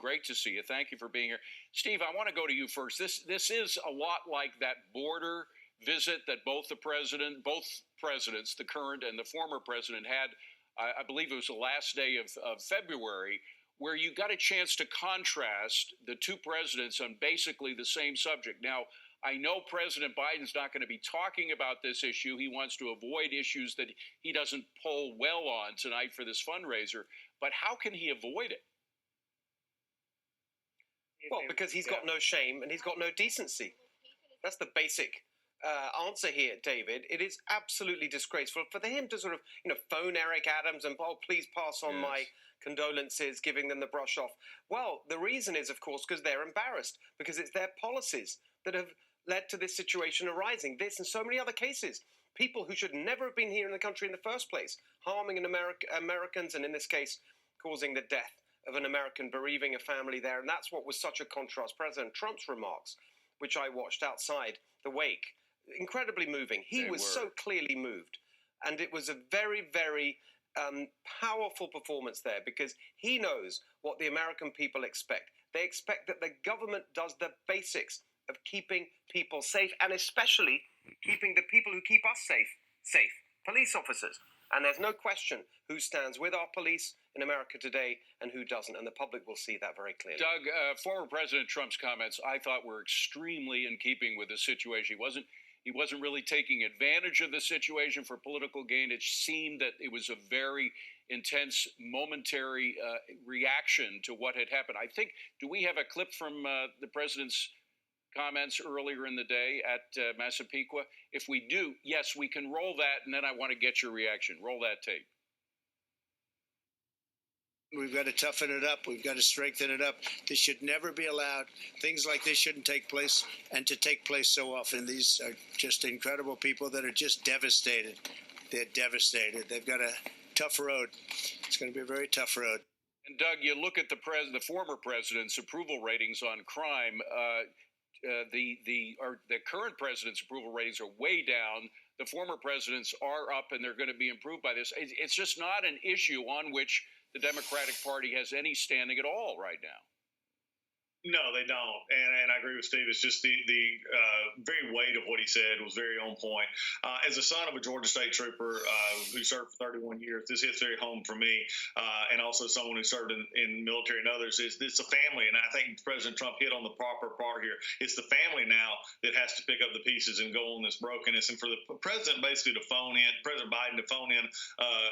Great to see you. Thank you for being here. Steve, I want to go to you first. This is a lot like that border visit that both presidents, the current and the former president, had. I believe it was the last day of February, where you got a chance to contrast the two presidents on basically the same subject. Now, I know President Biden's not going to be talking about this issue. He wants to avoid issues that he doesn't poll well on tonight for this fundraiser. But how can he avoid it? Well, because he's got no shame and he's got no decency. That's the basic answer here, David. It is absolutely disgraceful for him to sort of, phone Eric Adams and, please pass on my condolences, giving them the brush off. Well, the reason is, of course, because they're embarrassed, because it's their policies that have led to this situation arising. This and so many other cases. People who should never have been here in the country in the first place, harming Americans, and in this case, causing the death of an American, bereaving a family there. And that's what was such a contrast. President Trump's remarks, which I watched outside the wake, incredibly moving. He was so clearly moved. And it was a very, very powerful performance there, because he knows what the American people expect. They expect that the government does the basics of keeping people safe, and especially keeping the people who keep us safe, police officers. And there's no question who stands with our police in America today and who doesn't, and the public will see that very clearly. Doug, former President Trump's comments, I thought, were extremely in keeping with the situation. He wasn't really taking advantage of the situation for political gain. It seemed that it was a very intense, momentary reaction to what had happened. I think, do we have a clip from the president's comments earlier in the day at Massapequa? If we do, yes, we can roll that, and then I want to get your reaction. Roll that tape. We've got to toughen it up. We've got to strengthen it up. This should never be allowed. Things like this shouldn't take place, and to take place so often. These are just incredible people that are just devastated. They're devastated. They've got a tough road. It's going to be a very tough road. And Doug, you look at the former president's approval ratings on crime. The current president's approval ratings are way down. The former presidents are up, and they're going to be improved by this. It's just not an issue on which the Democratic Party has any standing at all right now. No, they don't, and I agree with Steve. It's just the very weight of what he said was very on point. As a son of a Georgia State trooper who served for 31 years, this hits very home for me, and also someone who served in military and others. It's a family, and I think President Trump hit on the proper part here. It's the family now that has to pick up the pieces and go on this brokenness, and for the president basically to phone in, President Biden to phone in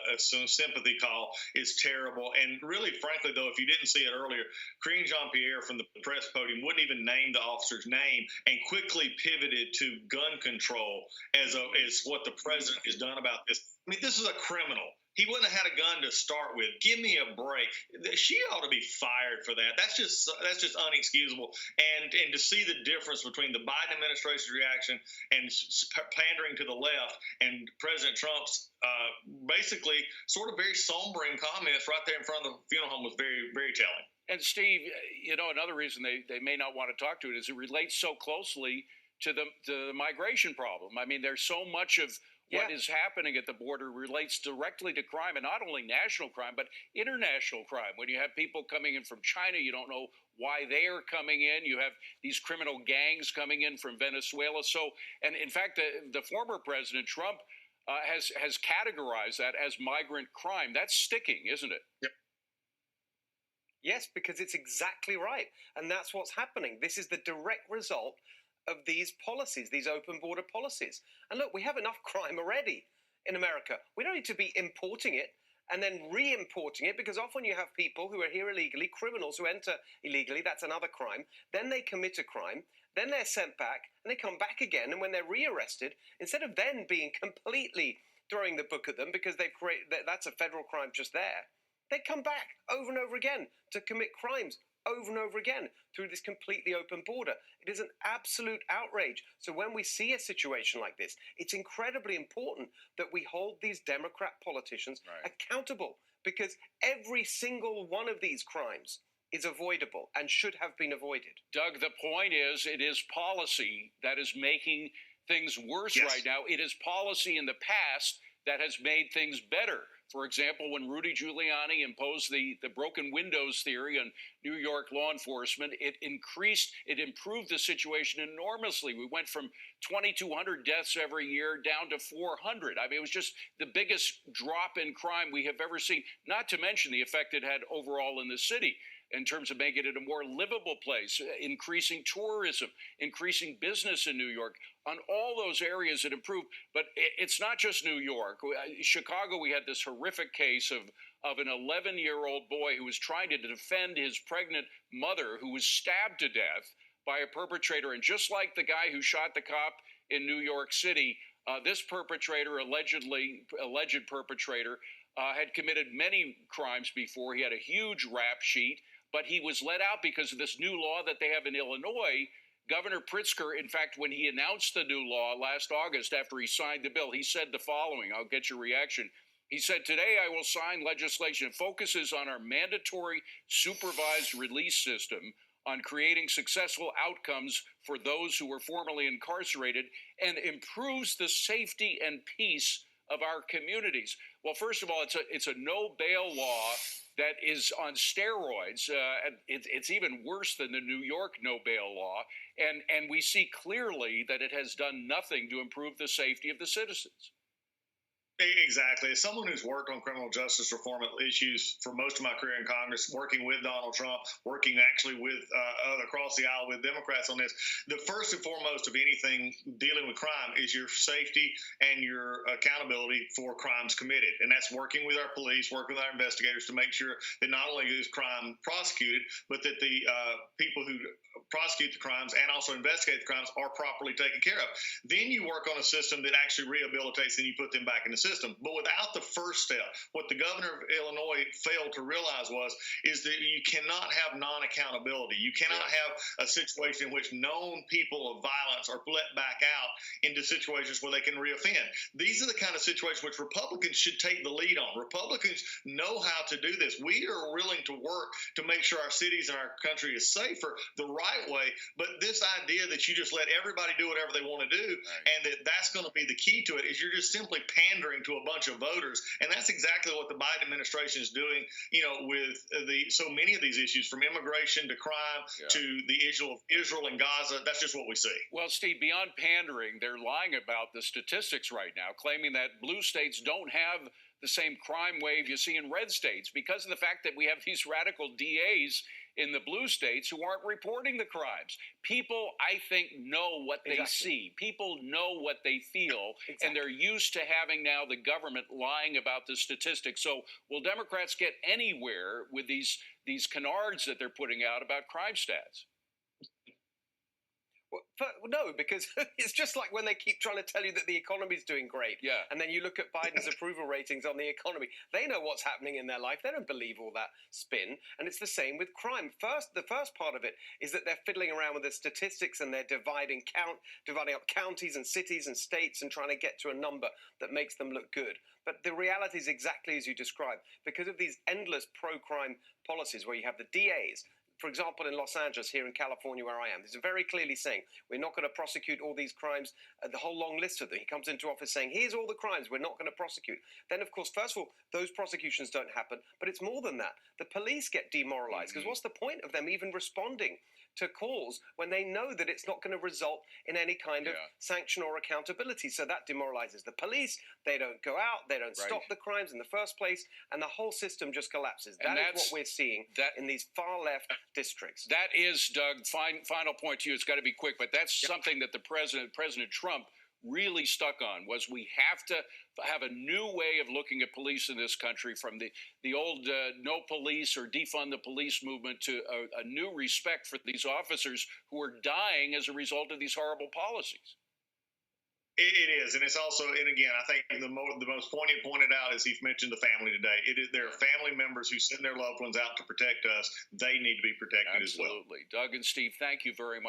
a sympathy call is terrible. And really, frankly, though, if you didn't see it earlier, Karine Jean-Pierre from the press podium wouldn't even name the officer's name and quickly pivoted to gun control as what the president has done about this. I mean, this is a criminal. He wouldn't have had a gun to start with. Give me a break. She ought to be fired for that. That's just unexcusable. And to see the difference between the Biden administration's reaction and pandering to the left and President Trump's basically sort of very sombering comments right there in front of the funeral home was very, very telling. And Steve, another reason they may not want to talk to it is it relates so closely to the migration problem. I mean, there's so much of what is happening at the border relates directly to crime, and not only national crime, but international crime. When you have people coming in from China, you don't know why they are coming in. You have these criminal gangs coming in from Venezuela. So, and in fact, the former President Trump has categorized that as migrant crime. That's sticking, isn't it? Yep. Yes, because it's exactly right. And that's what's happening. This is the direct result of these policies, these open border policies. And look, we have enough crime already in America. We don't need to be importing it and then re-importing it, because often you have people who are here illegally, criminals who enter illegally, that's another crime. Then they commit a crime, then they're sent back, and they come back again. And when they're rearrested, instead of then being completely throwing the book at them because they've created, that's a federal crime just there, they come back over and over again to commit crimes over and over again through this completely open border. It is an absolute outrage. So when we see a situation like this, it's incredibly important that we hold these Democrat politicians accountable, because every single one of these crimes is avoidable and should have been avoided. Doug, the point is, it is policy that is making things worse right now. It is policy in the past that has made things better For example, when Rudy Giuliani imposed the broken windows theory on New York law enforcement, it improved the situation enormously. We went from 2,200 deaths every year down to 400. I mean, it was just the biggest drop in crime we have ever seen, not to mention the effect it had overall in the city in terms of making it a more livable place, increasing tourism, increasing business in New York. On all those areas, it improved. But it's not just New York. Chicago, we had this horrific case of an 11-year-old boy who was trying to defend his pregnant mother, who was stabbed to death by a perpetrator. And just like the guy who shot the cop in New York City, this perpetrator, alleged perpetrator, had committed many crimes before. He had a huge rap sheet, but he was let out because of this new law that they have in Illinois. Governor Pritzker, in fact, when he announced the new law last August after he signed the bill, he said the following. I'll get your reaction. He said, "Today I will sign legislation that focuses on our mandatory supervised release system, on creating successful outcomes for those who were formerly incarcerated, and improves the safety and peace of our communities." Well, first of all, it's a no bail law that is on steroids. And it's even worse than the New York no bail law. And we see clearly that it has done nothing to improve the safety of the citizens. Exactly. As someone who's worked on criminal justice reform issues for most of my career in Congress, working with Donald Trump, working actually with across the aisle with Democrats on this, the first and foremost of anything dealing with crime is your safety and your accountability for crimes committed. And that's working with our police, working with our investigators to make sure that not only is crime prosecuted, but that the people who prosecute the crimes and also investigate the crimes are properly taken care of. Then you work on a system that actually rehabilitates and you put them back in the system. But without the first step, what the governor of Illinois failed to realize is that you cannot have non-accountability. You cannot have a situation in which known people of violence are let back out into situations where they can reoffend. These are the kind of situations which Republicans should take the lead on. Republicans know how to do this. We are willing to work to make sure our cities and our country is safer the right way. But this idea that you just let everybody do whatever they want to do, and that's going to be the key to it, is you're just simply pandering to a bunch of voters. And that's exactly what the Biden administration is doing, with so many of these issues, from immigration to crime to the issue of Israel and Gaza. That's just what we see. Well, Steve, beyond pandering, they're lying about the statistics right now, claiming that blue states don't have the same crime wave you see in red states because of the fact that we have these radical DAs in the blue states who aren't reporting the crimes. People, I think, know what they see. People know what they feel, and they're used to having now the government lying about the statistics. So will Democrats get anywhere with these canards that they're putting out about crime stats? Well, no, because it's just like when they keep trying to tell you that the economy is doing great. Yeah. And then you look at Biden's approval ratings on the economy. They know what's happening in their life. They don't believe all that spin. And it's the same with crime. The first part of it is that they're fiddling around with the statistics and they're dividing up counties and cities and states and trying to get to a number that makes them look good. But the reality is exactly as you described. Because of these endless pro-crime policies where you have the DAs, for example, in Los Angeles, here in California, where I am, he's very clearly saying, we're not going to prosecute all these crimes, the whole long list of them. He comes into office saying, here's all the crimes we're not going to prosecute. Then, of course, first of all, those prosecutions don't happen. But it's more than that. The police get demoralized, because what's the point of them even responding to calls when they know that it's not going to result in any kind of sanction or accountability? So that demoralizes the police. They don't go out. They don't stop the crimes in the first place. And the whole system just collapses. That is what we're seeing in these far left districts. That is, Doug, final point to you. It's got to be quick, but that's something that President Trump really stuck on, was we have to have a new way of looking at police in this country, from the old no police or defund the police movement to a new respect for these officers who are dying as a result of these horrible policies. It is, and it's also, and again, I think the most pointed out, as he's mentioned, the family today. There are family members who send their loved ones out to protect us. They need to be protected as well. Absolutely. Doug and Steve, thank you very much.